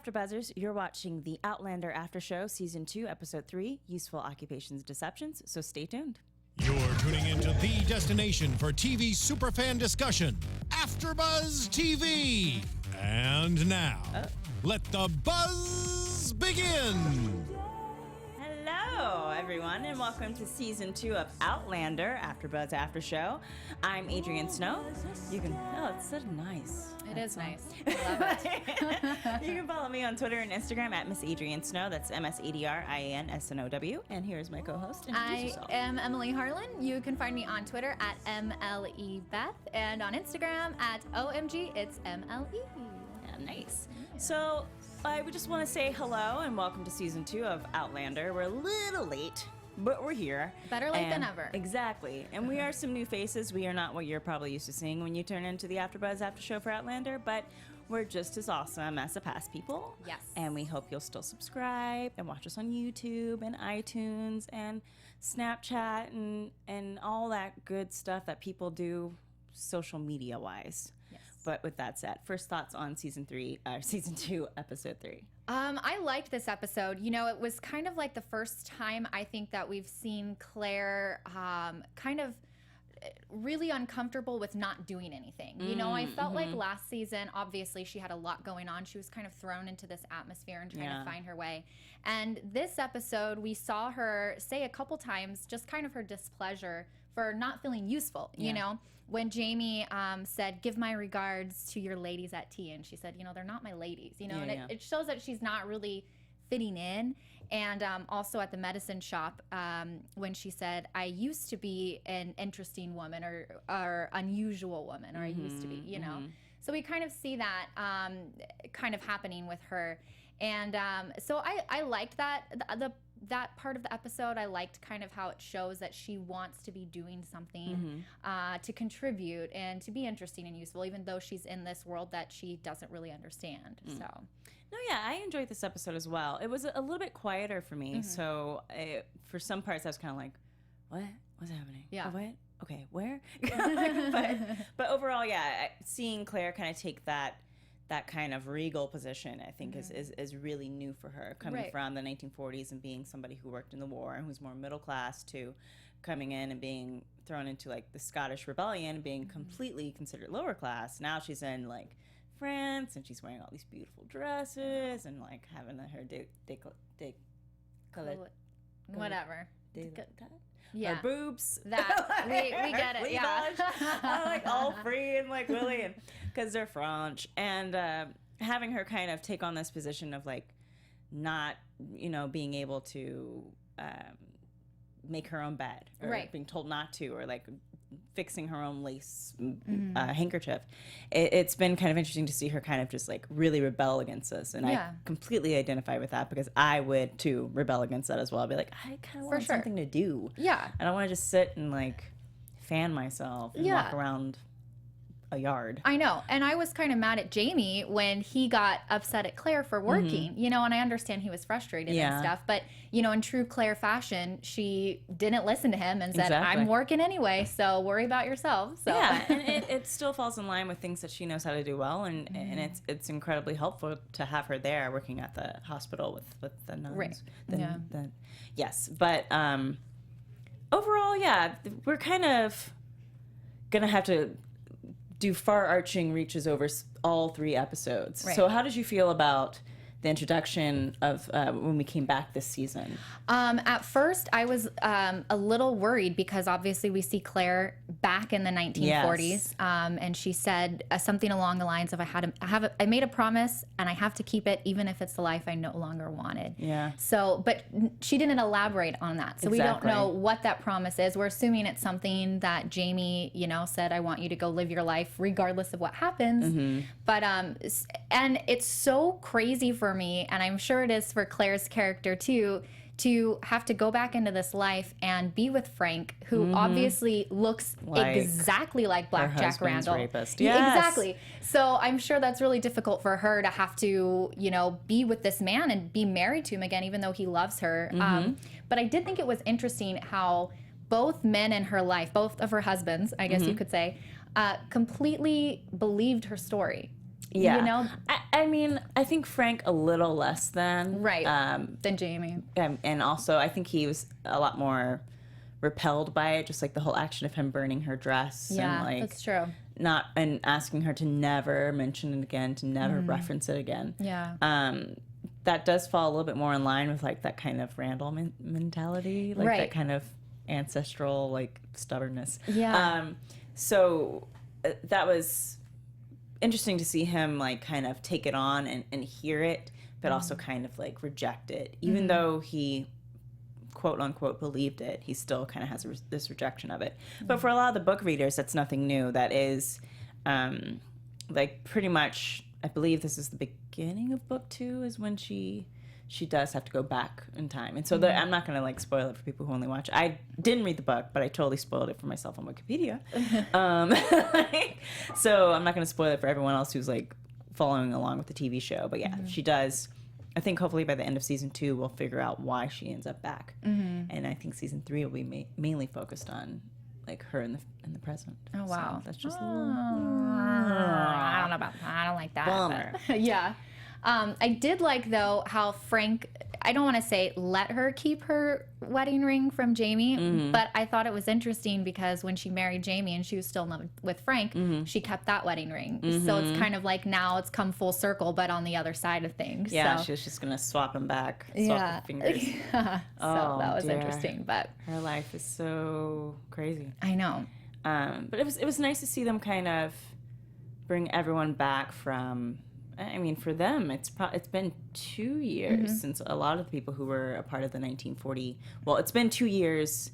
AfterBuzzers, you're watching the Outlander After Show, Season 2, Episode 3, Useful Occupations Deceptions, so stay tuned. You're tuning into the destination for TV superfan discussion, AfterBuzz TV. And now, let the buzz begin. Hello, everyone, and welcome to Season 2 of Outlander AfterBuzz After Show. I'm Adrian Snow. You can, it's so nice. It is nice. I love it. You can follow me on Twitter and Instagram at Miss Adrian Snow. That's MSADRIANSNOW. And here's my co-host. Introduce yourself. I am Emily Harlan. You can find me on Twitter at MLEBeth and on Instagram at OMG, it's MLE. Yeah, nice. So I would just want to say hello and welcome to Season 2 of Outlander. We're a little late, but we're here. Better late than ever. Exactly. And we are some new faces. We are not what you're probably used to seeing when you turn into the AfterBuzz After Show for Outlander, but we're just as awesome as the past people. Yes. And we hope you'll still subscribe and watch us on YouTube and iTunes and Snapchat and all that good stuff that people do social media-wise. Yes. But with that said, first thoughts on Season 2, Episode 3. I liked this episode. You know, it was kind of like the first time I think that we've seen Claire kind of really uncomfortable with not doing anything. You know, I felt like last season, obviously she had a lot going on. She was kind of thrown into this atmosphere and trying to find her way. And this episode, we saw her say a couple times just kind of her displeasure for not feeling useful, you know? When Jamie said, give my regards to your ladies at tea, and she said, you know, they're not my ladies, you know, and it shows that she's not really fitting in. And also at the medicine shop, when she said, I used to be an interesting woman or unusual woman, or I used to be, you know. So we kind of see that kind of happening with her. And so I liked that. That part of the episode, I liked kind of how it shows that she wants to be doing something to contribute and to be interesting and useful, even though she's in this world that she doesn't really understand. So, no, yeah, I enjoyed this episode as well. It was a little bit quieter for me, so for some parts I was kind of like, what? What's happening? Yeah. Oh, what? Okay, where? but overall, yeah, seeing Claire kind of take that kind of regal position, I think, is really new for her, coming from the 1940s and being somebody who worked in the war and who's more middle class, to coming in and being thrown into like the Scottish Rebellion and being completely considered lower class. Now she's in like France and she's wearing all these beautiful dresses and like having her whatever. Her boobs. That we get it. Yeah. Like all free and like Willie, and because they're French, and having her kind of take on this position of like not, you know, being able to make her own bed, or being told not to, or like fixing her own lace handkerchief. It's been kind of interesting to see her kind of just like really rebel against this, and I completely identify with that, because I would too rebel against that as well. I'd be like, I kind of want something to do. I don't want to just sit and like fan myself and walk around a yard. I know. And I was kind of mad at Jamie when he got upset at Claire for working, you know, and I understand he was frustrated and stuff, but you know, in true Claire fashion, she didn't listen to him and said, I'm working anyway, so worry about yourself. So yeah, and it still falls in line with things that she knows how to do well, and it's incredibly helpful to have her there working at the hospital with the nuns. Yes, but overall, we're kind of gonna have to do far-arching reaches over all 3 episodes. So how did you feel about the introduction of when we came back this season? At first, I was a little worried, because obviously we see Claire back in the 1940s, and she said something along the lines of, I made a promise and I have to keep it, even if it's the life I no longer wanted. So, but she didn't elaborate on that, so we don't know what that promise is. We're assuming it's something that Jamie, you know, said, I want you to go live your life regardless of what happens. But and it's so crazy for me, and I'm sure it is for Claire's character too, to have to go back into this life and be with Frank, who obviously looks exactly like Black Jack Randall. Rapist. Exactly. So I'm sure that's really difficult for her to have to, you know, be with this man and be married to him again, even though he loves her. But I did think it was interesting how both men in her life, both of her husbands, I guess you could say, completely believed her story. Yeah. You know? I mean, I think Frank a little less than. Right. Than Jamie. And also, I think he was a lot more repelled by it, just like the whole action of him burning her dress. Yeah, and like, that's true. And asking her to never mention it again, to never reference it again. Yeah. That does fall a little bit more in line with like that kind of Randall mentality, like that kind of ancestral like stubbornness. Yeah. So that was interesting to see him like kind of take it on and hear it, but also kind of like reject it, even though he quote unquote believed it. He still kind of has this rejection of it. But for a lot of the book readers, that's nothing new. That is like pretty much, I believe this is the beginning of book 2 is when she does have to go back in time. And so I'm not going to like spoil it for people who only watch. I didn't read the book, but I totally spoiled it for myself on Wikipedia. So I'm not going to spoil it for everyone else who's like following along with the TV show. But yeah, she does. I think hopefully by the end of season 2, we'll figure out why she ends up back. And I think season 3 will be mainly focused on like her in the present. Oh wow, so that's just a little. I don't know about that. I don't like that. Bummer. But, yeah. I did like though how Frank, I don't want to say let her keep her wedding ring from Jamie, but I thought it was interesting because when she married Jamie and she was still in love with Frank, she kept that wedding ring. So it's kind of like now it's come full circle, but on the other side of things. Yeah, so. she was just gonna swap them back, swap the fingers. So that was interesting, but her life is so crazy. I know. But it was nice to see them kind of bring everyone back from. I mean, for them, it's been 2 years since a lot of the people who were a part of the 1940. Well, it's been 2 years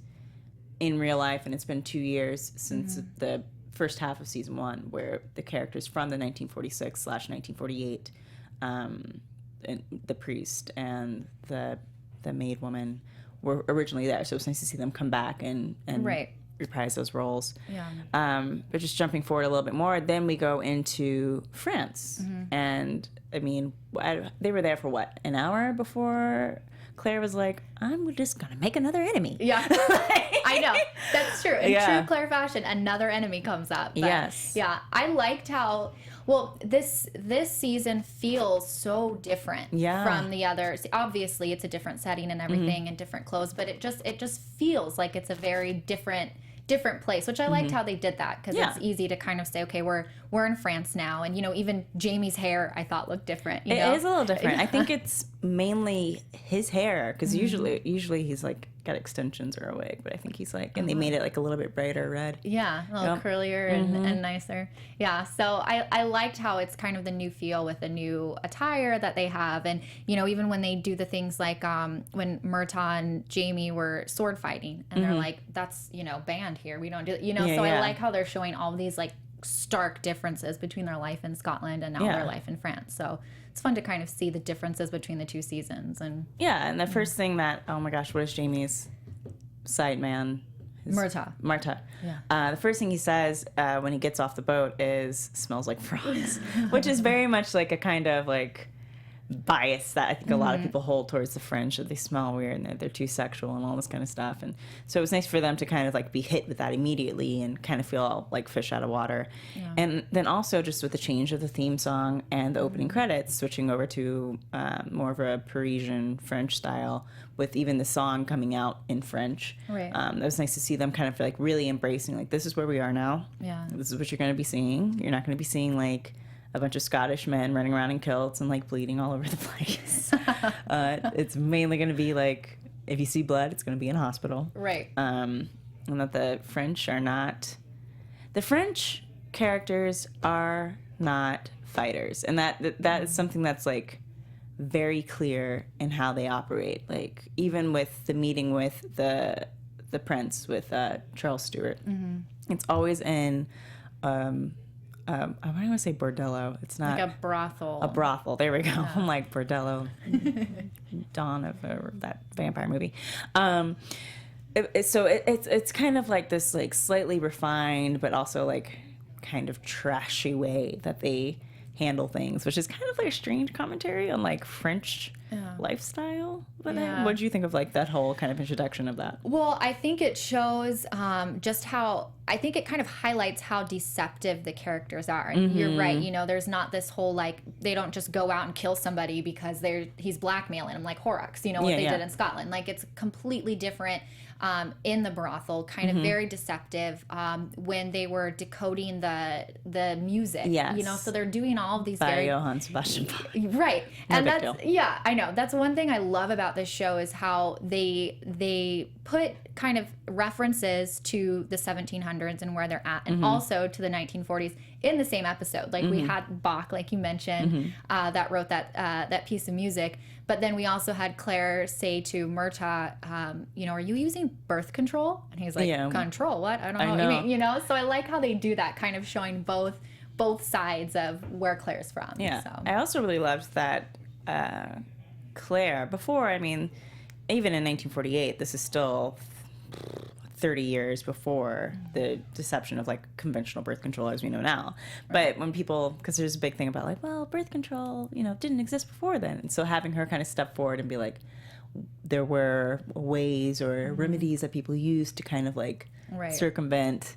in real life, and it's been 2 years since the first half of season 1, where the characters from the 1946/1948, and the priest and the maid woman were originally there. So it was nice to see them come back and reprise those roles. Yeah. But just jumping forward a little bit more, then we go into France. And I mean, they were there for what, an hour before Claire was like, I'm just going to make another enemy. Yeah. I know. That's true. In true Claire fashion, another enemy comes up. But, yes. Yeah. I liked how, well, this season feels so different from the others. Obviously, it's a different setting and everything and different clothes, but it just feels like it's a very different place, which I liked how they did that, because it's easy to kind of say, okay, we're in France now, and even Jamie's hair I thought looked different. It is a little different. I think it's mainly his hair, because usually he's like got extensions or a wig, but I think he's like, and they made it like a little bit brighter red. Yeah, a little curlier and nicer. Yeah, so I liked how it's kind of the new feel with the new attire that they have, and even when they do the things like when Murtaugh and Jamie were sword fighting, and they're like, that's banned here, we don't do it. I like how they're showing all these like stark differences between their life in Scotland and now their life in France. So it's fun to kind of see the differences between the two seasons. And and the first thing that, oh my gosh, what is Jamie's side man? Murtaugh. Yeah. The first thing he says when he gets off the boat is, smells like frogs, which is very much like a kind of like bias that I think a lot of people hold towards the French, that they smell weird and they're too sexual and all this kind of stuff. And so it was nice for them to kind of like be hit with that immediately and kind of feel like fish out of water. And then also just with the change of the theme song and the opening credits, switching over to more of a Parisian French style, with even the song coming out in French. Right. It was nice to see them kind of like really embracing, like, this is where we are now. Yeah. This is what you're going to be seeing. You're not going to be seeing like a bunch of Scottish men running around in kilts and like bleeding all over the place. It's mainly going to be like, if you see blood, it's going to be in a hospital. Right. And that the French characters are not fighters. And that is something that's like very clear in how they operate. Like even with the meeting with the prince, with Charles Stewart, it's always in I want to say bordello. It's not like a brothel. A brothel. There we go. Yeah. I'm like bordello. Dawn of that vampire movie. It's kind of like this like slightly refined but also like kind of trashy way that they handle things, which is kind of like a strange commentary on like French lifestyle. But what did you think of like that whole kind of introduction of that? Well, I think it shows just how I think it kind of highlights how deceptive the characters are. And you're right, you know, there's not this whole like, they don't just go out and kill somebody because he's blackmailing them like Horrocks, you know, what they did in Scotland. Like, it's completely different in the brothel, kind of very deceptive when they were decoding the music. You know, so they're doing all of these very... Johann Sebastian Bach. Right. No and big that's, deal. yeah, I know. That's one thing I love about this show is how they put kind of references to the 1700s and where they're at, and also to the 1940s in the same episode. Like we had Bach, like you mentioned, that wrote that piece of music. But then we also had Claire say to Murtaugh, you know, are you using birth control? And he's like, control? What? I don't know what you mean, you know? So I like how they do that, kind of showing both sides of where Claire's from. Yeah. So. I also really loved that Claire, before, I mean, even in 1948, this is still 30 years before the deception of like conventional birth control as we know now. But when people, because there's a big thing about like, well, birth control, you know, didn't exist before then. And so having her kind of step forward and be like, there were ways or remedies that people used to kind of like circumvent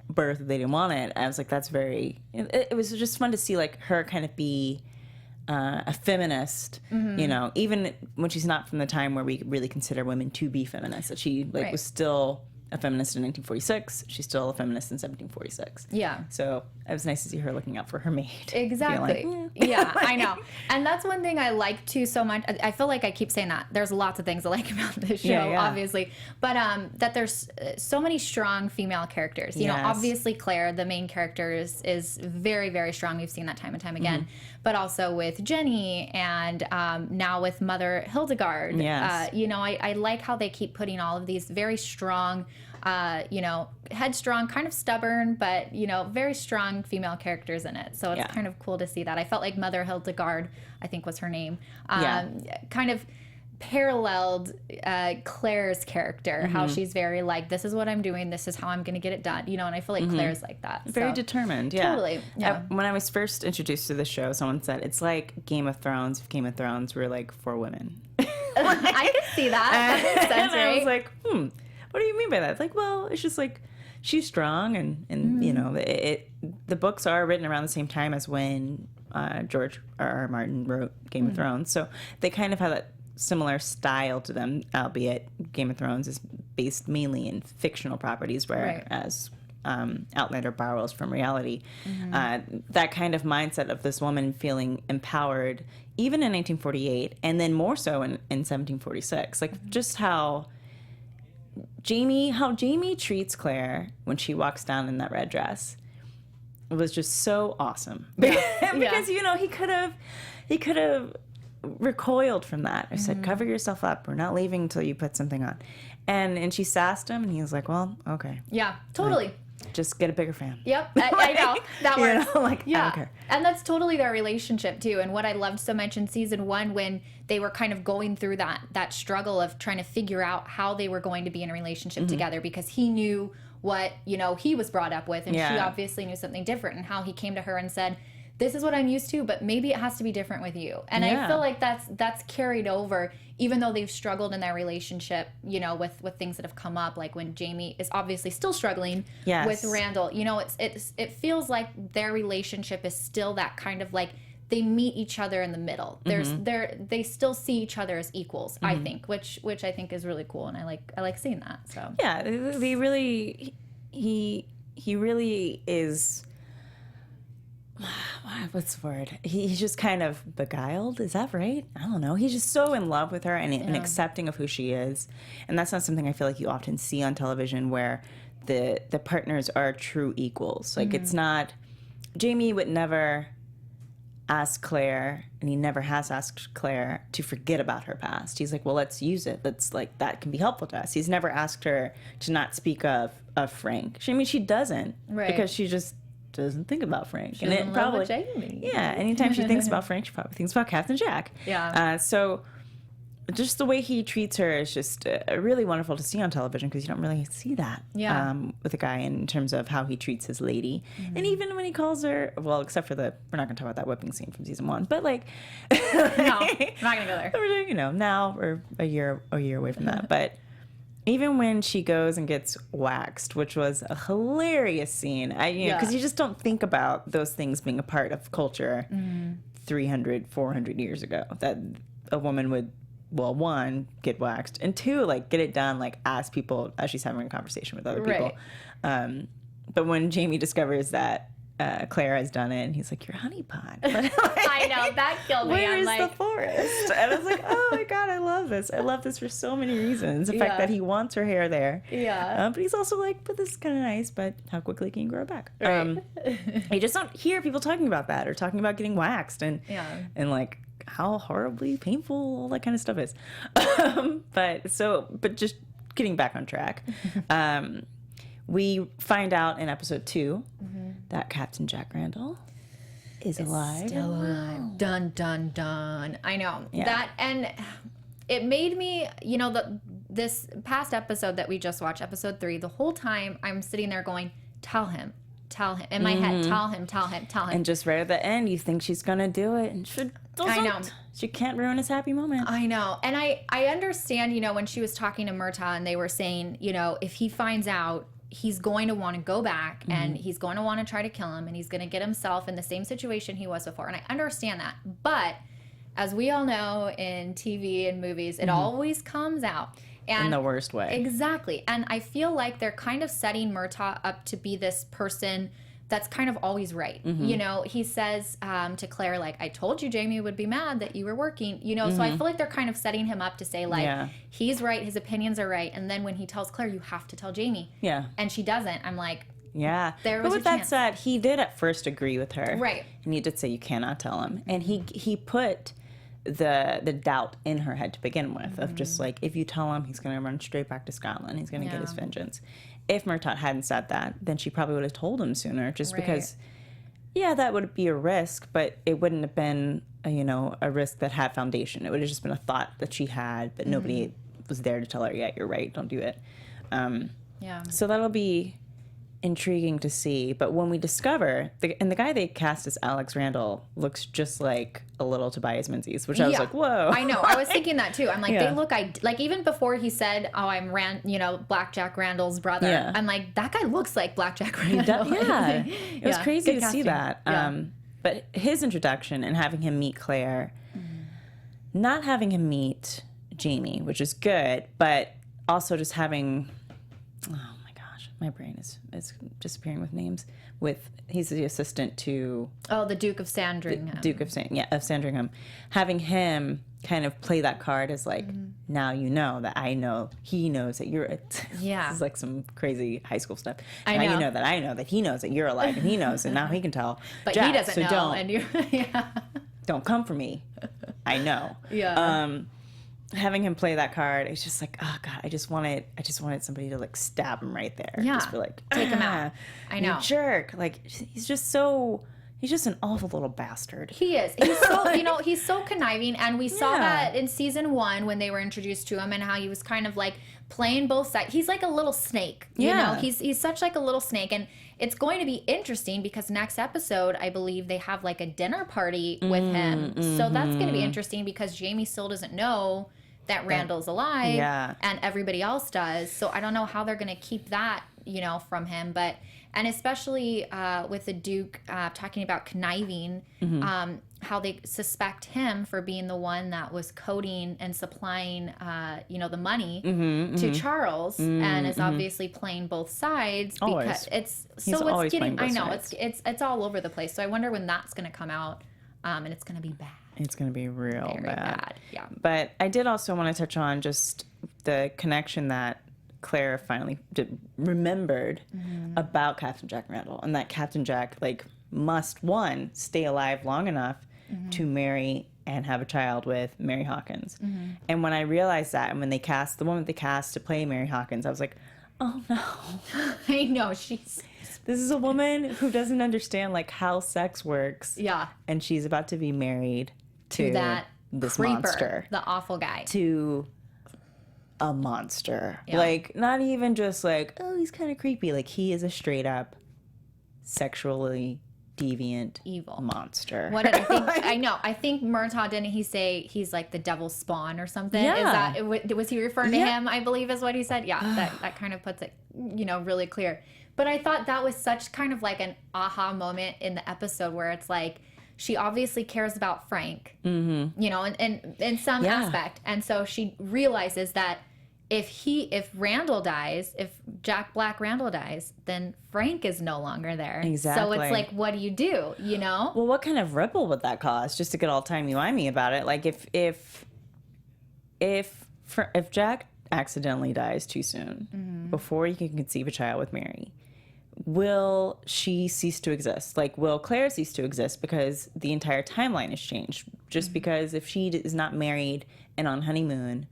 birth if they didn't want it. I was like, that's very, it was just fun to see like her kind of be a feminist, you know, even when she's not from the time where we really consider women to be feminists, that she like was still a feminist in 1946. She's still a feminist in 1746. Yeah. So it was nice to see her looking out for her mate. Exactly. Like, yeah, I know. And that's one thing I like too so much. I feel like I keep saying that. There's lots of things I like about this show, obviously. But that there's so many strong female characters. You know, obviously Claire, the main character, is very, very strong. We've seen that time and time again. But also with Jenny and now with Mother Hildegard. You know, I like how they keep putting all of these very strong, you know, headstrong, kind of stubborn, but, you know, very strong female characters in it. So it's kind of cool to see that. I felt like Mother Hildegard, I think was her name, kind of paralleled Claire's character, how she's very like, this is what I'm doing, this is how I'm going to get it done, you know, and I feel like Claire's like that. Very determined, Totally. Yeah. When I was first introduced to the show, someone said, it's like Game of Thrones, if Game of Thrones were like for women. I can see that. That makes sense, and I was like, what do you mean by that? It's like, well, it's just like, she's strong, and you know, the books are written around the same time as when George R.R. Martin wrote Game of Thrones, so they kind of have that similar style to them, albeit Game of Thrones is based mainly in fictional properties, whereas Outlander borrows from reality. That kind of mindset of this woman feeling empowered, even in 1948, and then more so in 1746, like just how Jamie treats Claire when she walks down in that red dress, it was just so awesome. Because you know, he could have recoiled from that. I said, cover yourself up, we're not leaving until you put something on. And she sassed him, and he was like, well, okay. Yeah, totally. Like, just get a bigger fan. Yep, I know. That works. You know, like, I don't care. And that's totally their relationship too. And what I loved so much in season 1, when they were kind of going through that struggle of trying to figure out how they were going to be in a relationship together, because he knew what, you know, he was brought up with, and she obviously knew something different, and how he came to her and said, this is what I'm used to, but maybe it has to be different with you. And I feel like that's carried over, even though they've struggled in their relationship, you know, with things that have come up, like when Jamie is obviously still struggling with Randall. You know, it feels like their relationship is still that kind of like, they meet each other in the middle. They still see each other as equals, I think, which I think is really cool, and I like seeing that. So yeah, they really he really is. What's the word? He's just kind of beguiled. Is that right? I don't know. He's just so in love with her and accepting of who she is. And that's not something I feel like you often see on television, where the partners are true equals. Like it's not, Jamie would never ask Claire, and he never has asked Claire to forget about her past. He's like, well, let's use it. Let's, like, that can be helpful to us. He's never asked her to not speak of Frank. She doesn't. Right. Because she just doesn't think about Frank. She doesn't love Jamie. Yeah, anytime she thinks about Frank, she probably thinks about Captain Jack. Yeah. So just the way he treats her is just really wonderful to see on television, because you don't really see that with a guy in terms of how he treats his lady. And even when he calls her, well, except for we're not going to talk about that whipping scene from season 1, but like, no, I'm not going to go there. You know, now we're a year away from that, but Even when she goes and gets waxed, which was a hilarious scene, because you just don't think about those things being a part of culture 300, 400 years ago. That a woman would, well, one, get waxed, and two, like, get it done, like, as she's having a conversation with other people. Right. But when Jamie discovers that Claire has done it, and he's like, "Your honeypot." I know, that killed me. Where is the forest? And I was like, oh my God, I love this. I love this for so many reasons. The fact that he wants her hair there. Yeah. But he's also like, but this is kind of nice, but how quickly can you grow it back? Right. You just don't hear people talking about that or talking about getting waxed and like how horribly painful all that kind of stuff is. But just getting back on track. We find out in episode 2 that Captain Jack Randall is alive. Still alive. Dun, dun, dun. I know. Yeah. That, and it made me, this past episode that we just watched, episode 3, the whole time I'm sitting there going, tell him. In my head, tell him. And just right at the end, you think she's going to do it. And she doesn't. I know. She can't ruin his happy moment. I know. And I understand, when she was talking to Murtaugh and they were saying, if he finds out, he's going to want to go back and he's going to want to try to kill him and he's going to get himself in the same situation he was before. And I understand that. But as we all know in TV and movies, it always comes out. And in the worst way. Exactly. And I feel like they're kind of setting Murtaugh up to be this person that's kind of always right. He says to Claire, like, I told you Jamie would be mad that you were working, so I feel like they're kind of setting him up to say, like, he's right, his opinions are right. And then when he tells Claire, you have to tell Jamie. Yeah. And she doesn't, I'm like, yeah. There was but with a that chance. said, he did at first agree with her. Right. And he did say, you cannot tell him. And he put the doubt in her head to begin with of just like, if you tell him, he's going to run straight back to Scotland. He's going to get his vengeance. If Murtaugh hadn't said that, then she probably would have told him sooner just because, that would be a risk, but it wouldn't have been, a risk that had foundation. It would have just been a thought that she had, but nobody was there to tell her, yeah, you're right, don't do it. So that'll be intriguing to see. But when we discover, the guy they cast as Alex Randall looks just like a little Tobias Menzies, which I was like, whoa. I know. I was thinking that too. I'm like, they look, like even before he said, oh, I'm Black Jack Randall's brother. I'm like, that guy looks like Black Jack Randall. It was crazy to see that. Yeah. But his introduction and having him meet Claire, not having him meet Jamie, which is good, but also just having, my brain is disappearing with names. He's the assistant to the Duke of Sandringham. Of Sandringham. Having him kind of play that card as like, now you know that I know he knows that you're. This is like some crazy high school stuff. Now you know that I know that he knows that you're alive, and he knows, and now he can tell. But Jack, he doesn't so know, don't, and you don't come for me. I know. Having him play that card, it's just like, oh God, I just wanted somebody to like stab him right there. Yeah. Just be like, take him out. I know. You jerk. Like he's just an awful little bastard. He is. He's so, he's so conniving. And we saw that in season 1 when they were introduced to him and how he was kind of like playing both sides. He's like a little snake. You know, he's such like a little snake. And it's going to be interesting because next episode, I believe they have like a dinner party with him. So that's going to be interesting because Jamie still doesn't know that Randall's alive and everybody else does. So I don't know how they're going to keep that, from him. And especially with the Duke talking about conniving, how they suspect him for being the one that was coding and supplying, the money to Charles and is obviously playing both sides because it's getting, I know, it's all over the place. So I wonder when that's going to come out and it's going to be bad. It's going to be real Very bad. Yeah. But I did also want to touch on just the connection that Claire finally remembered about Captain Jack Randall, and that Captain Jack must stay alive long enough to marry and have a child with Mary Hawkins. And when I realized that, and when they cast the woman they cast to play Mary Hawkins, I was like, oh no. I know, this is a woman who doesn't understand how sex works. Yeah. And she's about to be married to that this creeper, monster. The awful guy. To a monster. Yeah. Not even just oh, he's kind of creepy. He is a straight up sexually deviant, evil monster. What did I think? I know. I think Murtaugh, didn't he say he's like the devil's spawn or something? Yeah. Was he referring to him? I believe is what he said. Yeah, that kind of puts it, really clear. But I thought that was such kind of like an aha moment in the episode where it's like, she obviously cares about Frank, in some aspect. And so she realizes that if Randall dies, if Jack Black Randall dies, then Frank is no longer there. Exactly. So it's like, what do you do? Well, what kind of ripple would that cause? Just to get all timey-wimey about it. Like if Jack accidentally dies too soon, before he can conceive a child with Mary, will she cease to exist? Like, will Claire cease to exist because the entire timeline has changed? Just because if she is not married and on honeymoon,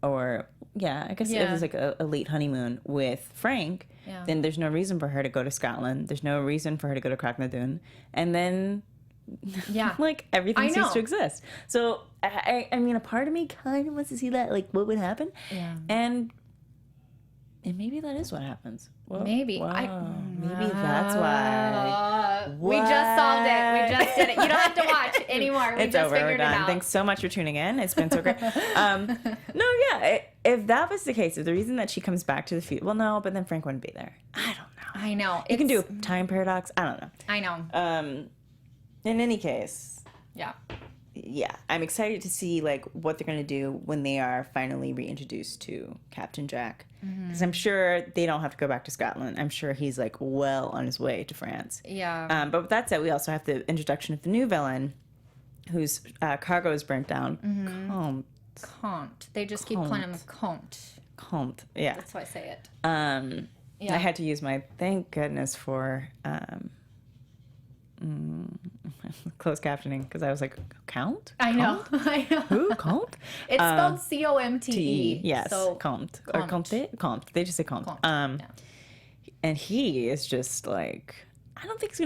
or I guess it was like a late honeymoon with Frank, then there's no reason for her to go to Scotland. There's no reason for her to go to Cracknadoon. And then like everything ceased to exist. So I mean, a part of me kind of wants to see that, like, what would happen. And maybe that is what happens. Well, maybe. Maybe that's why. We just solved it. We just did it. You don't have to watch anymore. We it's just over. figured We're done. it out. Thanks so much for tuning in. It's been so great. If that was the case, if the reason that she comes back to the future, well, no, but then Frank wouldn't be there. I don't know. I know. You can do a time paradox. I don't know. I know. In any case. Yeah, I'm excited to see like what they're going to do when they are finally reintroduced to Captain Jack. Because I'm sure they don't have to go back to Scotland. I'm sure he's like well on his way to France. Yeah. But with that said, we also have the introduction of the new villain whose cargo is burnt down. Comte. They just keep calling him Comte. Comte, yeah. That's how I say it. I had to use my thank goodness for closed captioning because I was like, Count? I know. Who? Comte? It's spelled C-O-M-T-E. Yes, so Comte. Or Comte? Comte. They just say Comte. And he is just like, I don't think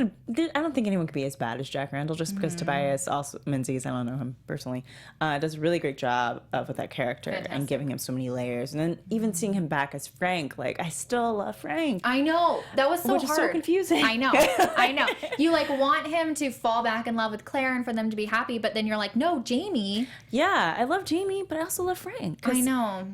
anyone could be as bad as Jack Randall just because Tobias also Menzies, I don't know him personally, does a really great job with that character. Fantastic. And giving him so many layers. And then even seeing him back as Frank, like, I still love Frank. I know. That was so which hard. is so confusing. I know. You like want him to fall back in love with Claire and for them to be happy, but then you're like, no, Jamie. Yeah, I love Jamie, but I also love Frank. I know.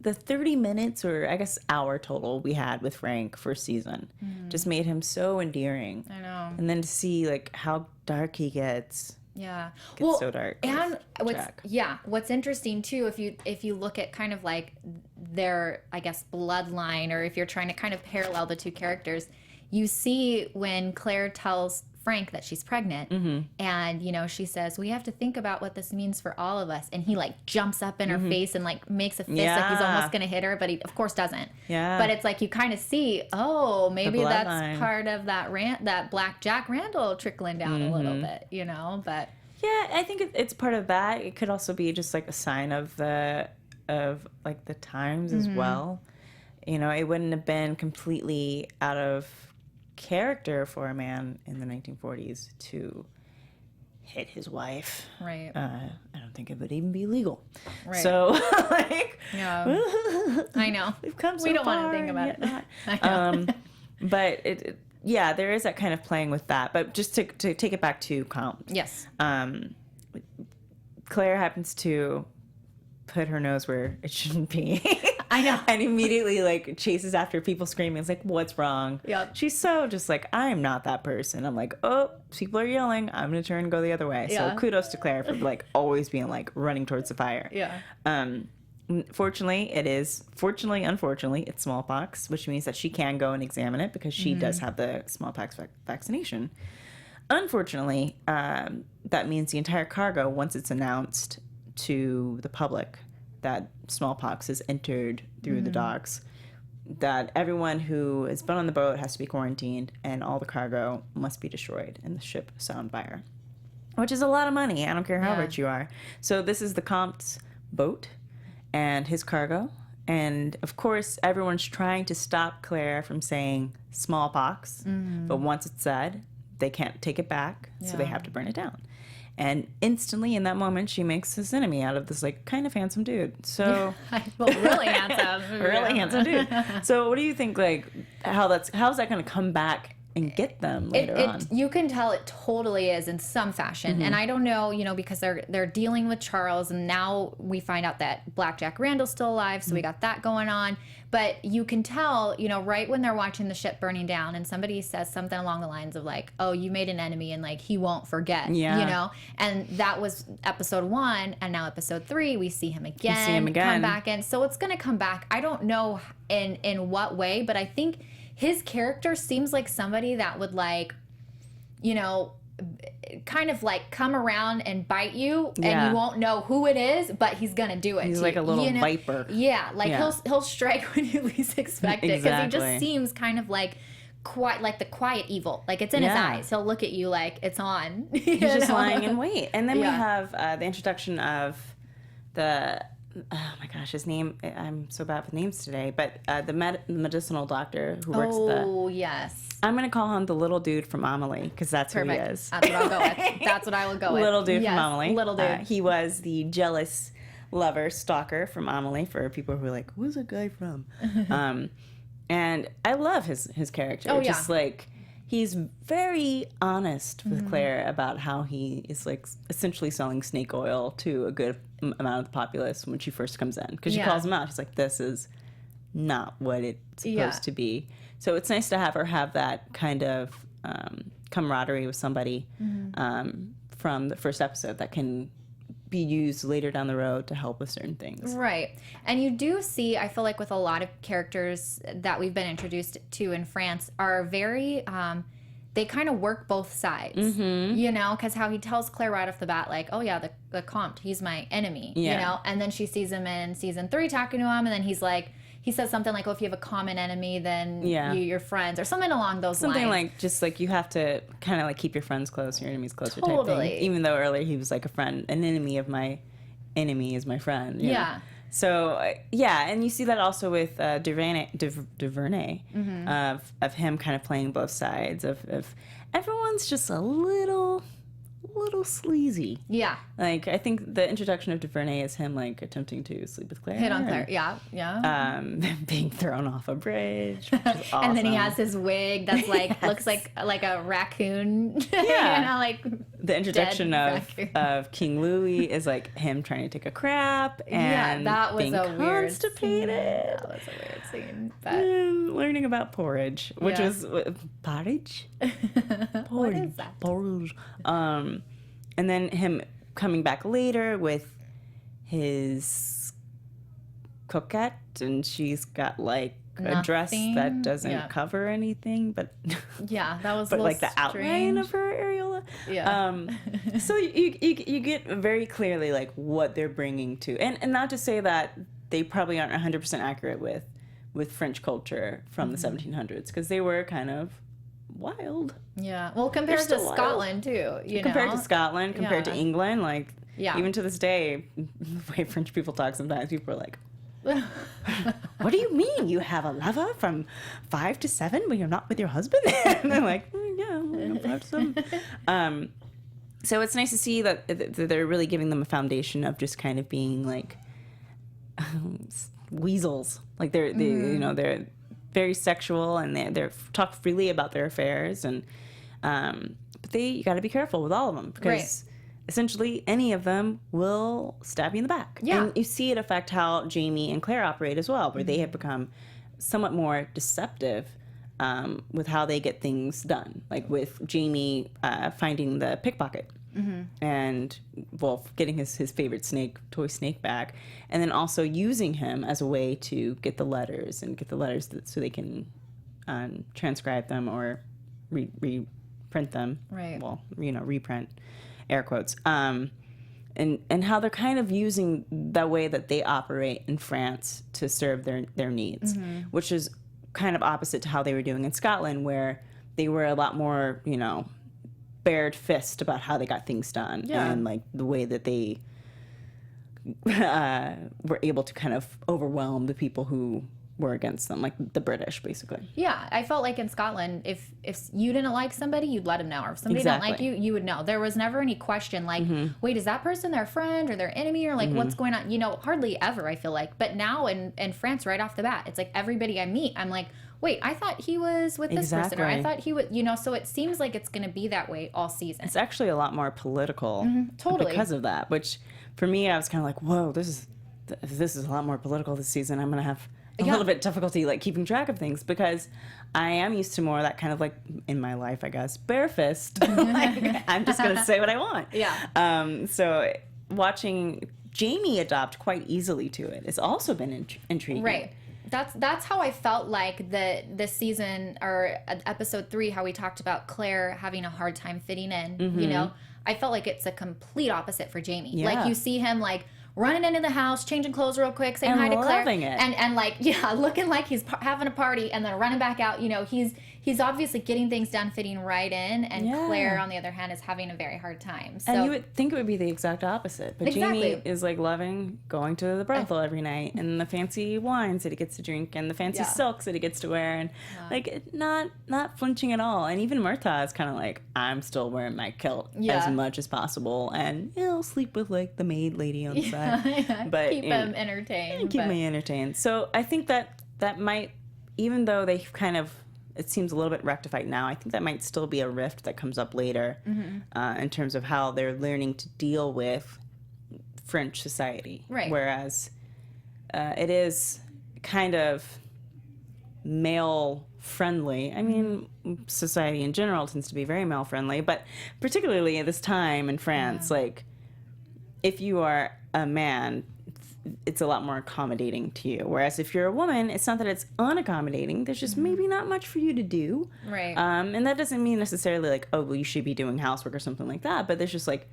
The 30 minutes or I guess hour total we had with Frank first season just made him so endearing. I know. And then to see like how dark he gets. Yeah. Gets so dark. And what's interesting too, if you look at kind of like their, I guess, bloodline, or if you're trying to kind of parallel the two characters, you see when Claire tells Frank that she's pregnant, and she says, we have to think about what this means for all of us, and he like jumps up in her face and like makes a fist like he's almost gonna hit her, but he of course doesn't. But it's like you kind of see, maybe that's part of that Black Jack Randall trickling down a little bit, but I think it's part of that. It could also be just like a sign of the times as well. It wouldn't have been completely out of character for a man in the 1940s to hit his wife. Right. I don't think it would even be legal. Right. So, like, I know. We've come so we don't far want to think about it. I know. But there is that kind of playing with that. But just to take it back to Comte. Yes. Claire happens to put her nose where it shouldn't be. I know. And immediately like chases after people screaming. It's like, what's wrong? Yep. She's so just like, I'm not that person. I'm like, oh, people are yelling. I'm going to turn and go the other way. Yeah. So kudos to Claire for like always being like running towards the fire. Yeah. Unfortunately, it's smallpox, which means that she can go and examine it because she does have the smallpox vaccination. Unfortunately, that means the entire cargo, once it's announced to the public that smallpox has entered through the docks, that everyone who has been on the boat has to be quarantined and all the cargo must be destroyed and the ship is on fire, which is a lot of money. I don't care how rich you are. So this is the Comte's boat and his cargo. And of course, everyone's trying to stop Claire from saying smallpox. But once it's said, they can't take it back. So they have to burn it down. And instantly, in that moment, she makes this enemy out of this like kind of handsome dude. So, really handsome, handsome dude. So, what do you think? Like, how's that going to come back get them later on. You can tell it totally is in some fashion. And I don't know, because they're dealing with Charles, and now we find out that Black Jack Randall's still alive, so we got that going on. But you can tell, right when they're watching the ship burning down and somebody says something along the lines of like, oh, you made an enemy and like he won't forget, and that was episode 1, and now episode 3 we see him again. Come back in. So it's gonna come back. I don't know in what way, but I think his character seems like somebody that would like, kind of like come around and bite you, and you won't know who it is, but he's gonna do it. He's like a little viper. Yeah, like he'll strike when you least expect it, because he just seems kind of like quite like the quiet evil. Like it's in his eyes. He'll look at you like it's on. He's just lying in wait. And then we have the introduction of the. Oh my gosh, his name, I'm so bad with names today, but the medicinal doctor who works yes. I'm going to call him the little dude from Amelie, because that's who he is. That's what I'll go with. That's what I will go with. Little dude from Amelie. Little dude. He was the jealous lover stalker from Amelie, for people who are like, who's that guy from? And I love his character. Oh, yeah. Just like, he's very honest with Claire about how he is like essentially selling snake oil to a good amount of the populace when she first comes in, because she calls him out. She's like, this is not what it's supposed to be. So it's nice to have her have that kind of camaraderie with somebody from the first episode that can be used later down the road to help with certain things. Right. And you do see, I feel like with a lot of characters that we've been introduced to in France are very, they kind of work both sides, because how he tells Claire right off the bat, like, oh yeah, the Comte, he's my enemy, and then she sees him in season 3 talking to him, and then he's like, he says something like, oh, if you have a common enemy, then you're friends, or something along those lines. Something like, just like, you have to kind of like keep your friends close, your enemies closer type thing. Even though earlier he was like a friend, an enemy of my enemy is my friend. You know? So, and you see that also with Duvernay of him kind of playing both sides, of everyone's just a little sleazy. Yeah. Like, I think the introduction of Duvernay is him, like, attempting to sleep with Claire. Hit on Claire, yeah. Being thrown off a bridge, which is awesome. And then he has his wig that's, like, looks like a raccoon. Yeah. Like, the introduction of King Louis is, like, him trying to take a crap and that was being constipated. That was a weird scene. But... And learning about porridge, which was... Porridge? Porridge. What is that? Porridge. And then him coming back later with his coquette, and she's got like a dress that doesn't cover anything, but that was but like the strange outline of her areola. Yeah. So you get very clearly like what they're bringing to, and not to say that they probably aren't 100% accurate with French culture from the 1700s, because they were kind of wild. Yeah. Well, compared to Scotland too, compared to Scotland, compared to England, like even to this day, the way French people talk sometimes, people are like, what do you mean you have a lover from 5 to 7 when you're not with your husband? And they're like, yeah, 5 to 7. So it's nice to see that they're really giving them a foundation of just kind of being like weasels. Like they're very sexual, and they're talk freely about their affairs, and but you got to be careful with all of them, because essentially any of them will stab you in the back. Yeah. And you see it affect how Jamie and Claire operate as well, where they have become somewhat more deceptive with how they get things done. Like with Jamie finding the pickpocket and Wolf getting his favorite toy snake back, and then also using him as a way to get the letters so they can transcribe them or reprint them. Right. Well, reprint, air quotes. And how they're kind of using the way that they operate in France to serve their needs, which is kind of opposite to how they were doing in Scotland, where they were a lot more, bared fist about how they got things done, and like the way that they were able to kind of overwhelm the people who were against them, like the British, basically. Yeah, I felt like in Scotland, if you didn't like somebody, you'd let them know. Or if somebody didn't like you, you would know. There was never any question like, wait, is that person their friend or their enemy or like what's going on? You know, hardly ever, I feel like. But now in France, right off the bat, it's like everybody I meet, I'm like, wait, I thought he was with this person, or I thought he would, you know, so it seems like it's going to be that way all season. It's actually a lot more political totally. because of that, which for me, I was kind of like, whoa, this is a lot more political this season. I'm going to have a little bit difficulty like keeping track of things because I am used to more of that kind of like in my life, I guess, bare fist. Like, I'm just going to say what I want. Yeah. So watching Jamie adopt quite easily to it has also been intriguing. Right. That's how I felt like this season or episode 3, how we talked about Claire having a hard time fitting in, you know, I felt like it's a complete opposite for Jamie. Yeah. Like you see him like running into the house, changing clothes real quick, saying hi to Claire, and like looking like he's having a party, and then running back out. You know, he's obviously getting things done, fitting right in, and Claire, on the other hand, is having a very hard time. So, and you would think it would be the exact opposite, but Jamie is like loving going to the brothel every night, and the fancy wines that he gets to drink, and the fancy silks that he gets to wear, and like not flinching at all. And even Murtaugh is kind of like, I'm still wearing my kilt as much as possible, and I'll sleep with like the maid lady on the side, but keep him entertained. Keep me entertained. So I think that might, even though they kind of, it seems a little bit rectified now, I think that might still be a rift that comes up later in terms of how they're learning to deal with French society. Right. Whereas it is kind of male friendly. I mean, society in general tends to be very male friendly, but particularly at this time in France, like if you are a man, it's a lot more accommodating to you. Whereas if you're a woman, it's not that it's unaccommodating. There's just maybe not much for you to do. Right. And that doesn't mean necessarily like, oh, well, you should be doing housework or something like that. But there's just like,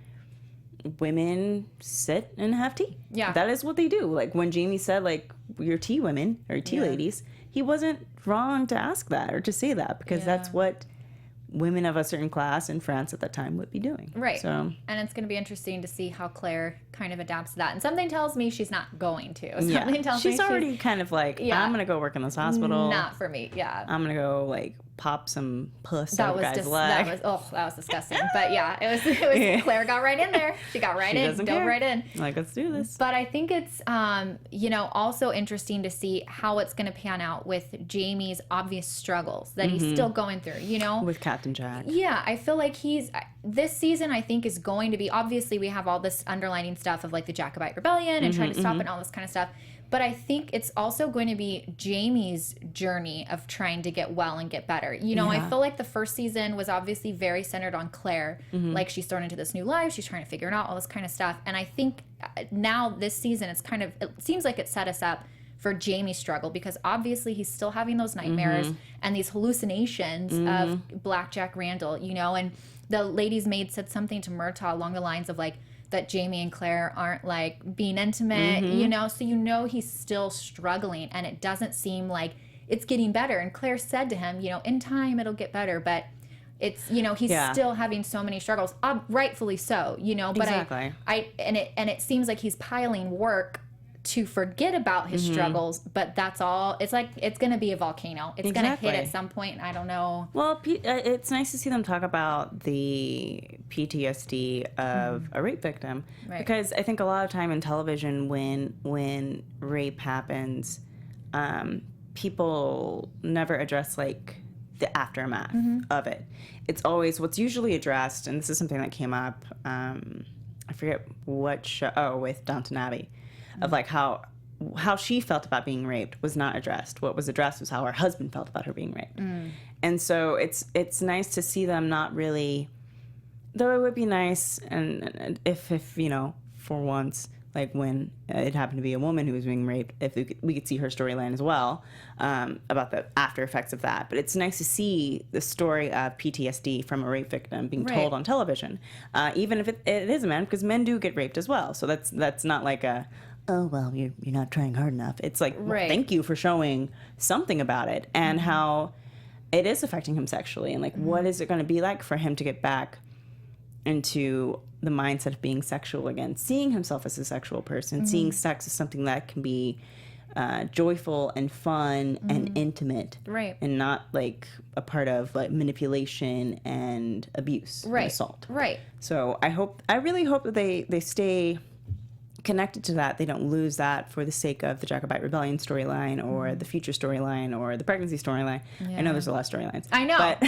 women sit and have tea. Yeah. That is what they do. Like when Jamie said like, you're tea women or tea ladies, he wasn't wrong to ask that or to say that because that's what women of a certain class in France at that time would be doing. Right. So, and it's going to be interesting to see how Claire kind of adapts to that. And something tells me she's not going to. Something tells me she's already kind of like, I'm going to go work in this hospital. Not for me. Yeah. I'm going to go like pop some puss out of guys' leg. That was disgusting. But yeah, it was Claire got right in there. She got right in, dove right in. Like, let's do this. But I think it's you know, also interesting to see how it's going to pan out with Jamie's obvious struggles that he's still going through, you know, with Captain Jack. Yeah, I feel like this season I think is going to be, obviously we have all this underlining stuff of like the Jacobite rebellion and trying to stop it and all this kind of stuff. But I think it's also going to be Jamie's journey of trying to get well and get better. You know, I feel like the first season was obviously very centered on Claire. Like she's thrown into this new life. She's trying to figure it out, all this kind of stuff. And I think now this season, it seems like it set us up for Jamie's struggle because obviously he's still having those nightmares and these hallucinations of Black Jack Randall, you know, and the lady's maid said something to Murtaugh along the lines of like, that Jamie and Claire aren't like being intimate, you know, so you know he's still struggling and it doesn't seem like it's getting better. And Claire said to him, you know, in time it'll get better, but it's, you know, he's still having so many struggles, rightfully so, you know, but and it seems like he's piling work to forget about his struggles, but that's all. It's like it's going to be a volcano. It's going to hit at some point, and I don't know. Well, it's nice to see them talk about the PTSD of a rape victim, because I think a lot of time in television, when rape happens, people never address like the aftermath of it. It's always what's usually addressed, and this is something that came up. I forget what show. Oh, with Downton Abbey. Of like how she felt about being raped was not addressed. What was addressed was how her husband felt about her being raped. And so it's nice to see them not really, though it would be nice and if you know, for once, like when it happened to be a woman who was being raped, if we could see her storyline as well, about the after effects of that. But it's nice to see the story of PTSD from a rape victim being told on television, even if it is a man, because men do get raped as well. So that's not like a, oh, well, you're not trying hard enough. It's like, well, thank you for showing something about it and how it is affecting him sexually. And, like, what is it going to be like for him to get back into the mindset of being sexual again, seeing himself as a sexual person, seeing sex as something that can be joyful and fun and intimate, Right. and not like a part of like manipulation and abuse, and assault. Right. So I really hope that they stay connected to that. They don't lose that for the sake of the Jacobite rebellion storyline or the future storyline or the pregnancy storyline. I know there's a lot of storylines. I know. But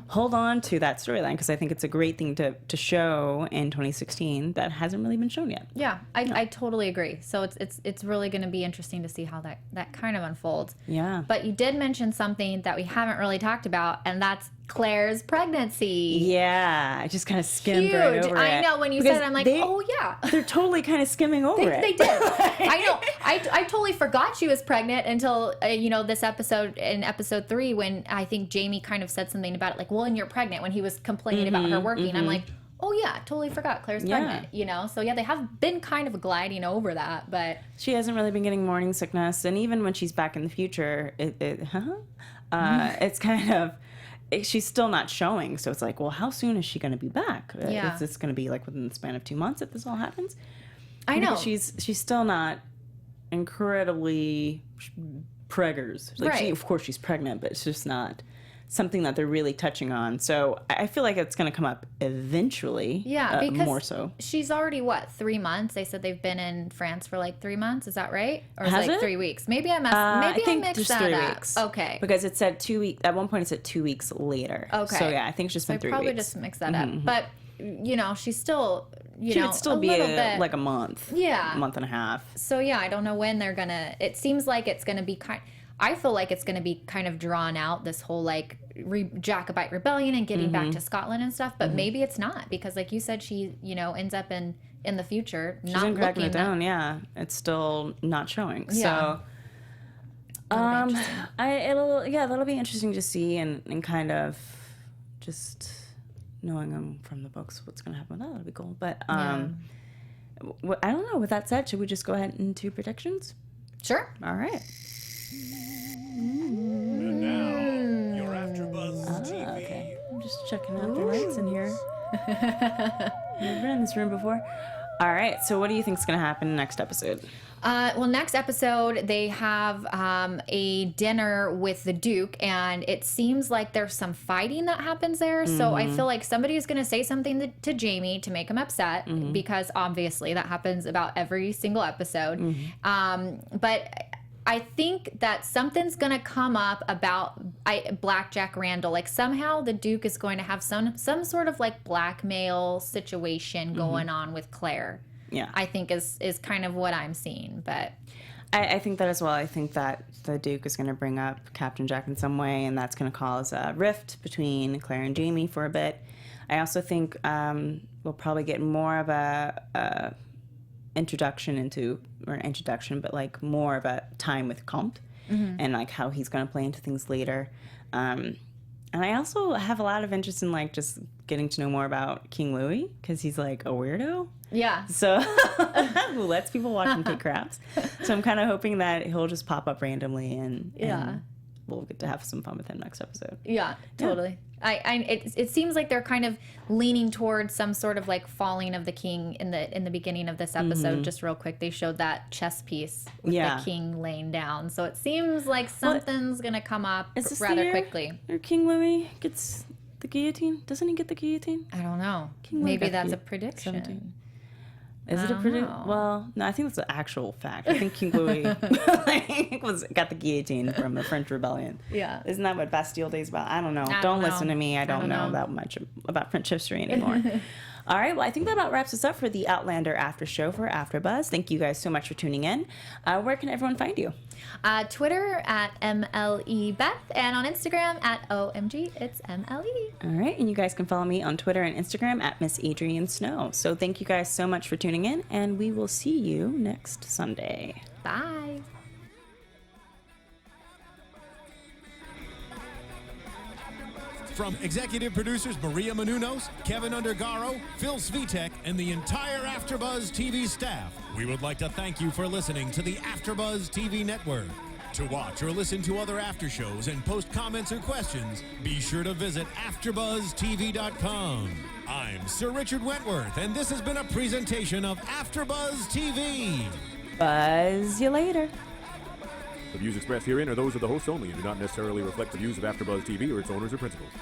hold on to that storyline, because I think it's a great thing to show in 2016 that hasn't really been shown yet. Yeah, I totally agree. So it's really going to be interesting to see how that kind of unfolds. Yeah. But you did mention something that we haven't really talked about, and that's Claire's pregnancy. Yeah, I just kind of skimmed right over it. I know, when you said it, I'm like, oh yeah. They're totally kind of skimming over it. They did. I know. I totally forgot she was pregnant until, this episode, in episode 3, when I think Jamie kind of said something about it, like, well, and you're pregnant, when he was complaining about her working. I'm like, oh yeah, totally forgot Claire's pregnant, So yeah, they have been kind of gliding over that, but she hasn't really been getting morning sickness. And even when she's back in the future, it's kind of, she's still not showing. So it's like, well, how soon is she going to be back? Yeah. Is this going to be like within the span of 2 months if this all happens? I know. She's still not incredibly preggers. Like Right. of course she's pregnant, but it's just not something that they're really touching on. So I feel like it's going to come up eventually. Yeah, because more so. She's already 3 months? They said they've been in France for like 3 months. Is that right? Or is Has it like it? 3 weeks? Maybe I messed. I Maybe I think mixed just that 3 up. weeks. Okay. Because it said 2 weeks. At one point, it said 2 weeks later. Okay. So yeah, I think it's just So been I 3 probably weeks. just mixed that up. But she's still She would still be little bit. like a month. Yeah. A month and a half. So yeah, I don't know when they're gonna. It seems like it's gonna be I feel like it's gonna be kind of drawn out, this whole like Jacobite rebellion and getting back to Scotland and stuff. But maybe it's not, because like you said, she ends up in the future She's not in cracking looking it down. Yeah, it's still not showing. Yeah. So, that'll be interesting to see and kind of just knowing from the books what's going to happen with that. That'll be cool. But I don't know. With that said, should we just go ahead into predictions? Sure. All right. And now, your AfterBuzz TV. Okay. I'm just checking out the lights in here. Never been in this room before. All right. So, what do you think is going to happen next episode? Well, next episode, they have a dinner with the Duke, and it seems like there's some fighting that happens there. So I feel like somebody is going to say something to Jamie to make him upset, because obviously that happens about every single episode. But I think that something's going to come up about Black Jack Randall. Like somehow the Duke is going to have some sort of like blackmail situation going on with Claire. Yeah. I think is kind of what I'm seeing, but I think that as well. I think that the Duke is going to bring up Captain Jack in some way, and that's going to cause a rift between Claire and Jamie for a bit. I also think we'll probably get more of a introduction, but like more of a time with Comte and like how he's going to play into things later. And I also have a lot of interest in like just getting to know more about King Louis, because he's like a weirdo. yeah. So who lets people watch him take craps. So I'm kind of hoping that he'll just pop up randomly and we'll get to have some fun with him next episode. Yeah, totally. It seems like they're kind of leaning towards some sort of like falling of the king in the beginning of this episode. Just real quick, they showed that chess piece with the king laying down. So it seems like something's gonna come up rather quickly. Or King Louis gets the guillotine? Doesn't he get the guillotine? I don't know. King Louis Maybe got that's the a prediction. 17. Is it a don't prediction? know. Well, no, I think that's an actual fact. I think King Louis got the guillotine from the French Rebellion. Yeah. Isn't that what Bastille Day is about? I don't know. I Don't don't listen know. to me. I don't know that much about French history anymore. All right. Well, I think that about wraps us up for the Outlander after show for AfterBuzz. Thank you guys so much for tuning in. Where can everyone find you? Twitter at MLEBeth, and on Instagram at OMG, it's MLE. All right. And you guys can follow me on Twitter and Instagram at Miss Adrian Snow. So thank you guys so much for tuning in, and we will see you next Sunday. Bye. From executive producers Maria Menounos, Kevin Undergaro, Phil Svitek, and the entire AfterBuzz TV staff, we would like to thank you for listening to the AfterBuzz TV network. To watch or listen to other after shows and post comments or questions, be sure to visit AfterBuzzTV.com. I'm Sir Richard Wentworth, and this has been a presentation of AfterBuzz TV. Buzz you later. The views expressed herein are those of the hosts only and do not necessarily reflect the views of AfterBuzz TV or its owners or principals.